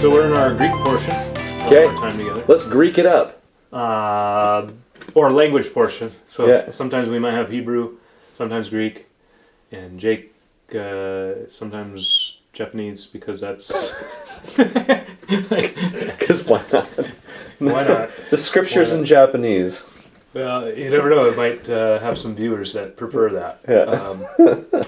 So we're in our Greek portion of our time together. Let's Greek it up. Or language portion. So sometimes we might have Hebrew, sometimes Greek, and Jake sometimes Japanese because that's... Because why not? Why not? The scriptures in Japanese. Well, you never know. It might have some viewers that prefer that. Yeah.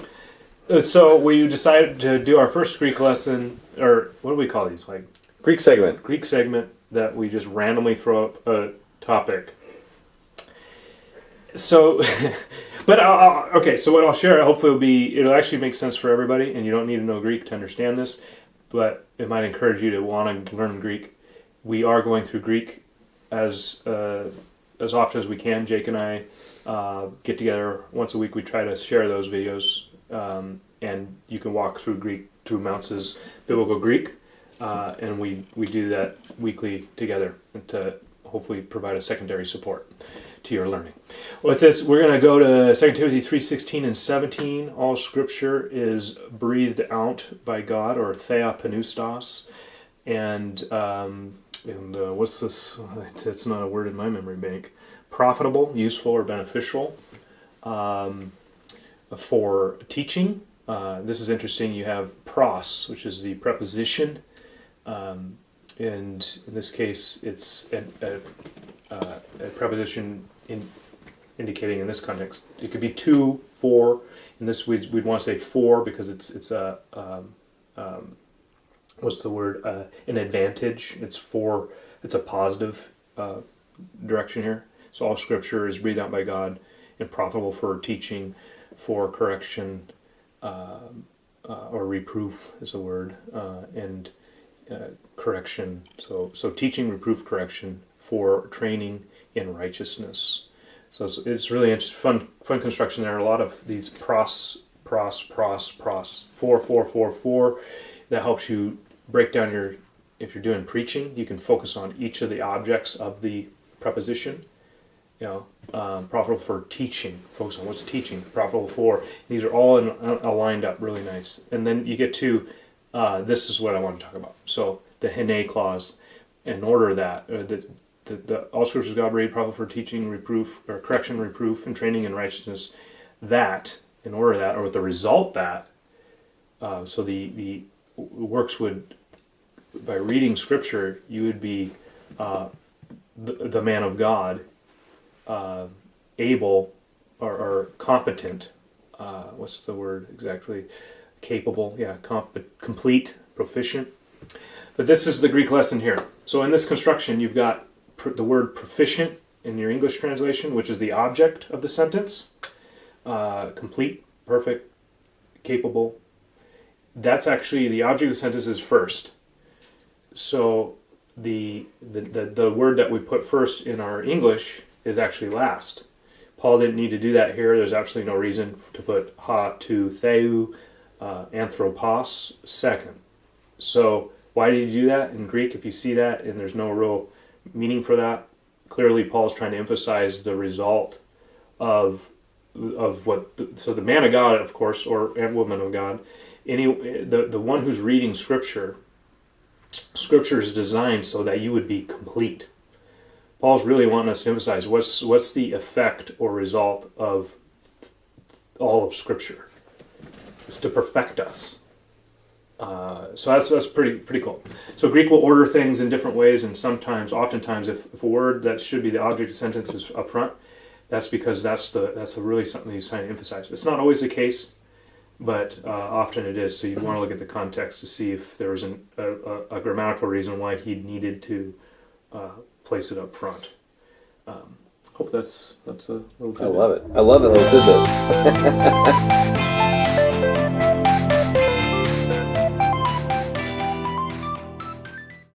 So we decided to do our first Greek lesson, or what do we call these? Like Greek segment. Greek segment that we just randomly throw up a topic. So, but okay. So what I'll share, hopefully, it'll actually make sense for everybody, and you don't need to know Greek to understand this, but it might encourage you to want to learn Greek. We are going through Greek as often as we can. Jake and I get together once a week. We try to share those videos, and you can walk through Greek through Mounts' Biblical Greek, and we do that weekly together to hopefully provide a secondary support to your learning. With this, we're going to go to 2 Timothy 3:16 and 17. All Scripture is breathed out by God, or theopneustos, and what's this? It's not a word in my memory bank. Profitable, useful, or beneficial for teaching. This is interesting. You have pros, which is the preposition, and in this case, it's a preposition indicating in this context. It could be to, for. In this, we'd want to say for because it's a what's the word? An advantage. It's for. It's a positive direction here. So all Scripture is breathed out by God and profitable for teaching, for correction, or reproof is a word, and correction. So teaching, reproof, correction, for training in righteousness. So it's really interesting, fun construction there. A lot of these pros, for. That helps you break down if you're doing preaching, you can focus on each of the objects of the preposition. Profitable for teaching, focus on what's teaching. Profitable for, these are all aligned up really nice. And then you get to, this is what I want to talk about. So the hene clause, in order that, the all Scriptures God breathed, profitable for teaching, reproof, or correction, reproof, and training in righteousness, that, in order that, or with the result that, so the works would, by reading Scripture, you would be the man of God, able or competent. What's the word exactly? Capable, complete, proficient. But this is the Greek lesson here. So in this construction, you've got the word proficient in your English translation, which is the object of the sentence. Complete, perfect, capable. That's actually the object of the sentence is first. So the word that we put first in our English is actually last. Paul didn't need to do that here. There's absolutely no reason to put ha, to, theu, anthropos second. So why did he do that in Greek? If you see that and there's no real meaning for that, clearly Paul's trying to emphasize the result of what. So the man of God, of course, and woman of God, the one who's reading Scripture is designed so that you would be complete. Paul's really wanting us to emphasize what's the effect or result of all of Scripture. It's to perfect us. So that's pretty cool. So Greek will order things in different ways, and oftentimes, if a word that should be the object of the sentence is up front, that's because that's really something he's trying to emphasize. It's not always the case, but often it is. So you want to look at the context to see if there was a grammatical reason why he needed to place it up front. Hope that's a little tidbit. I love it. I love that little tidbit.